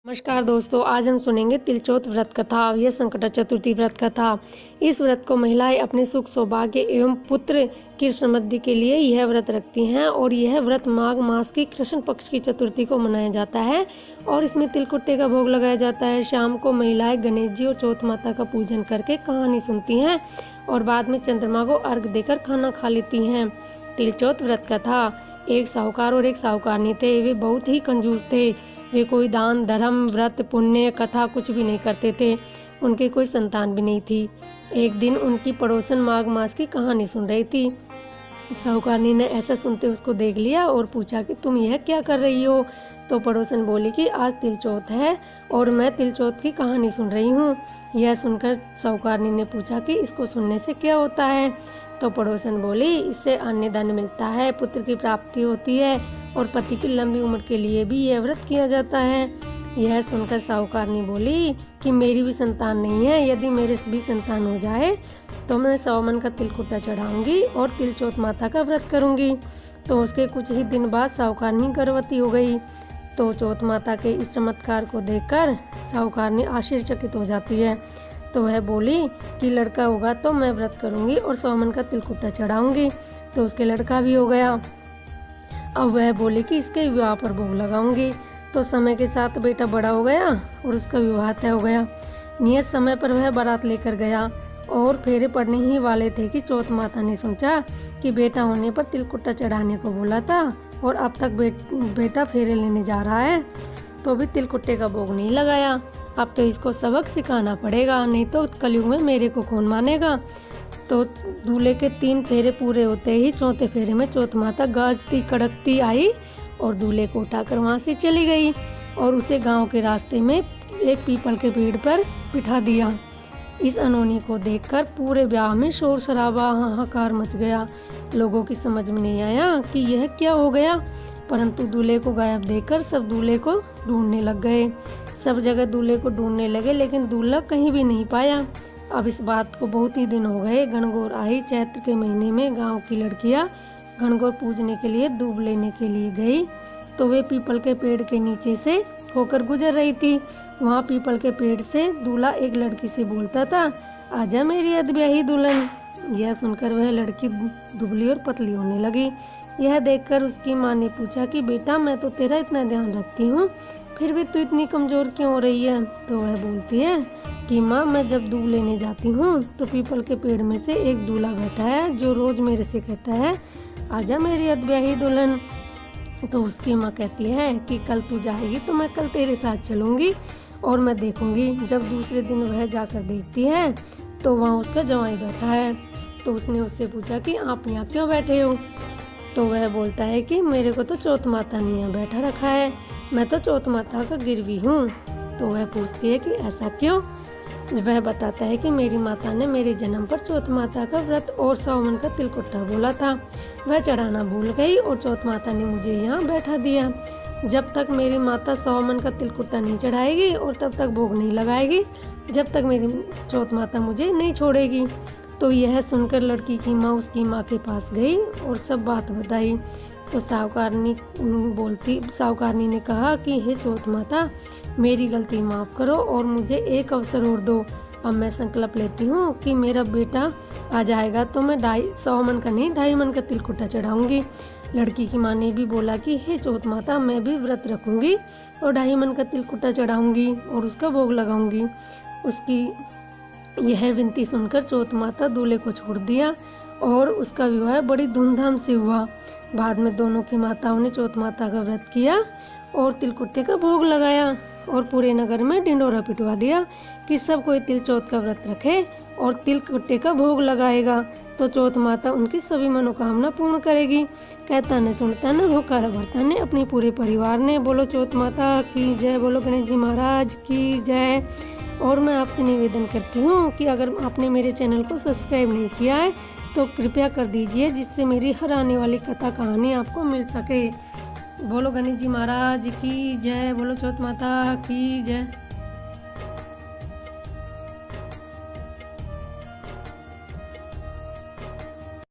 नमस्कार दोस्तों, आज हम सुनेंगे तिलचौथ व्रत कथा। यह संकट चतुर्थी व्रत कथा। इस व्रत को महिलाएं अपने सुख सौभाग्य एवं पुत्र की समृद्धि के लिए यह व्रत रखती हैं और यह व्रत माघ मास की कृष्ण पक्ष की चतुर्थी को मनाया जाता है और इसमें तिलकुट्टे का भोग लगाया जाता है। शाम को महिलाएं गणेश जी और चौथ माता का पूजन करके कहानी सुनती हैं और बाद में चंद्रमा को अर्घ देकर खाना खा लेती हैं। तिलचौथ व्रत कथा। एक साहूकार और एक साहूकारनी थे। वे बहुत ही कंजूस थे। वे कोई दान धर्म व्रत पुण्य कथा कुछ भी नहीं करते थे। उनके कोई संतान भी नहीं थी। एक दिन उनकी पड़ोसन माघ मास की कहानी सुन रही थी। साहूकारनी ने ऐसा सुनते उसको देख लिया और पूछा कि तुम यह क्या कर रही हो। तो पड़ोसन बोली कि आज तिलचौथ है और मैं तिलचौथ की कहानी सुन रही हूँ। यह सुनकर साहूकारनी ने पूछा कि इसको सुनने से क्या होता है। तो पड़ोसन बोली, इससे अन्न धन मिलता है, पुत्र की प्राप्ति होती है और पति की लंबी उम्र के लिए भी यह व्रत किया जाता है। यह सुनकर साहूकारनी बोली कि मेरी भी संतान नहीं है। यदि मेरे भी संतान हो जाए तो मैं 100 मन का तिलकुट्टा चढ़ाऊंगी और तिलचौथ माता का व्रत करूंगी। तो उसके कुछ ही दिन बाद साहूकारनी गर्भवती हो गई। तो चौथ माता के इस चमत्कार को देखकर साहूकारनी आश्चर्यचकित हो जाती है। तो वह बोली कि लड़का होगा तो मैं व्रत करूंगी और 100 मन का तिलकुट्टा चढ़ाऊंगी। तो उसके लड़का भी हो गया। अब वह बोली कि इसके विवाह पर भोग लगाऊंगी। तो समय के साथ बेटा बड़ा हो गया और उसका विवाह तय हो गया। नियत समय पर वह बारात लेकर गया और फेरे पड़ने ही वाले थे कि चौथ माता ने सोचा कि बेटा होने पर तिलकुट्टा चढ़ाने को बोला था और अब तक बेटा फेरे लेने जा रहा है तो भी तिलकुट्टे का भोग नहीं लगाया। अब तो इसको सबक सिखाना पड़ेगा, नहीं तो कलयुग में मेरे को कौन मानेगा। तो दूल्हे के 3 फेरे पूरे होते ही चौथे फेरे में चौथ माता गाजती कड़कती आई और दूल्हे को उठाकर वहाँ से चली गई और उसे गांव के रास्ते में एक पीपल के पेड़ पर बिठा दिया। इस अनहोनी को देखकर पूरे ब्याह में शोर शराबा हाहाकार मच गया। लोगों की समझ में नहीं आया कि यह क्या हो गया, परंतु दूल्हे को गायब देखकर सब दूल्हे को ढूंढने लग गए। सब जगह दूल्हे को ढूंढने लगे लेकिन दूल्हा कहीं भी नहीं पाया। अब इस बात को बहुत ही दिन हो गए। गणगौर आई। चैत्र के महीने में गांव की लड़कियां गणगौर पूजने के लिए दूब लेने के लिए गई। तो वे पीपल के पेड़ के नीचे से होकर गुजर रही थी। वहां पीपल के पेड़ से दूल्हा एक लड़की से बोलता था, आजा मेरी अधब्याही दुल्हन। यह सुनकर वह लड़की दुबली और पतली होने लगी। यह देखकर उसकी माँ ने पूछा कि बेटा, मैं तो तेरा इतना ध्यान रखती हूँ, फिर भी तू इतनी कमजोर क्यों हो रही है। तो वह बोलती है कि माँ, मैं जब दूब लेने जाती हूँ तो पीपल के पेड़ में से एक दूल्हा बैठा है जो रोज मेरे से कहता है, आजा मेरी अधब्याही दुल्हन। तो उसकी माँ कहती है कि कल तू जाएगी तो मैं कल तेरे साथ चलूँगी और मैं देखूँगी। जब दूसरे दिन वह जाकर देखती है तो वहाँ उसका जवाई बैठा है। तो उसने उससे पूछा कि आप यहाँ क्यों बैठे हो। तो वह बोलता है कि मेरे को तो चौथ माता ने यहाँ बैठा रखा है, मैं तो चौथ माता का गिरवी हूँ। तो वह पूछती है कि ऐसा क्यों। वह बताता है कि मेरी माता ने मेरे जन्म पर चौथ माता का व्रत और 100 मन का तिलकुट्टा बोला था, वह चढ़ाना भूल गई और चौथ माता ने मुझे यहाँ बैठा दिया। जब तक मेरी माता 100 मन का तिलकुट्टा नहीं चढ़ाएगी और तब तक भोग नहीं लगाएगी, जब तक मेरी चौथ माता मुझे नहीं छोड़ेगी। तो यह सुनकर लड़की की माँ उसकी माँ के पास गई और सब बात बताई। तो साहूकारनी ने कहा कि हे चौथ माता, मेरी गलती माफ़ करो और मुझे एक अवसर और दो। अब मैं संकल्प लेती हूँ कि मेरा बेटा आ जाएगा तो मैं 100 मन का नहीं 2.5 मन का तिलकुट्टा चढ़ाऊंगी। लड़की की माँ ने भी बोला कि हे चौथ माता, मैं भी व्रत रखूंगी और 2.5 मन का तिलकुट्टा चढ़ाऊंगी और उसका भोग लगाऊंगी। उसकी यह विनती सुनकर चौथ माता दूल्हे को छोड़ दिया और उसका विवाह बड़ी धूमधाम से हुआ। बाद में दोनों की माताओं ने चौथ माता का व्रत किया और तिलकुट्टे का भोग लगाया और पूरे नगर में ढिंढोरा पिटवा दिया कि सब कोई तिलचौथ का व्रत रखे और तिलकुट्टे का भोग लगाएगा तो चौथ माता उनकी सभी मनोकामना पूर्ण करेगी। कहता ने सुनता ने होकारा भरता ने अपने पूरे परिवार ने बोलो चौथ माता की जय, बोलो गणेश जी महाराज की जय। और मैं आपसे निवेदन करती हूँ कि अगर आपने मेरे चैनल को सब्सक्राइब नहीं किया है तो कृपया कर दीजिए, जिससे मेरी हर आने वाली कथा कहानी आपको मिल सके। बोलो गणेश जी महाराज की जय, बोलो चौथ माता की जय।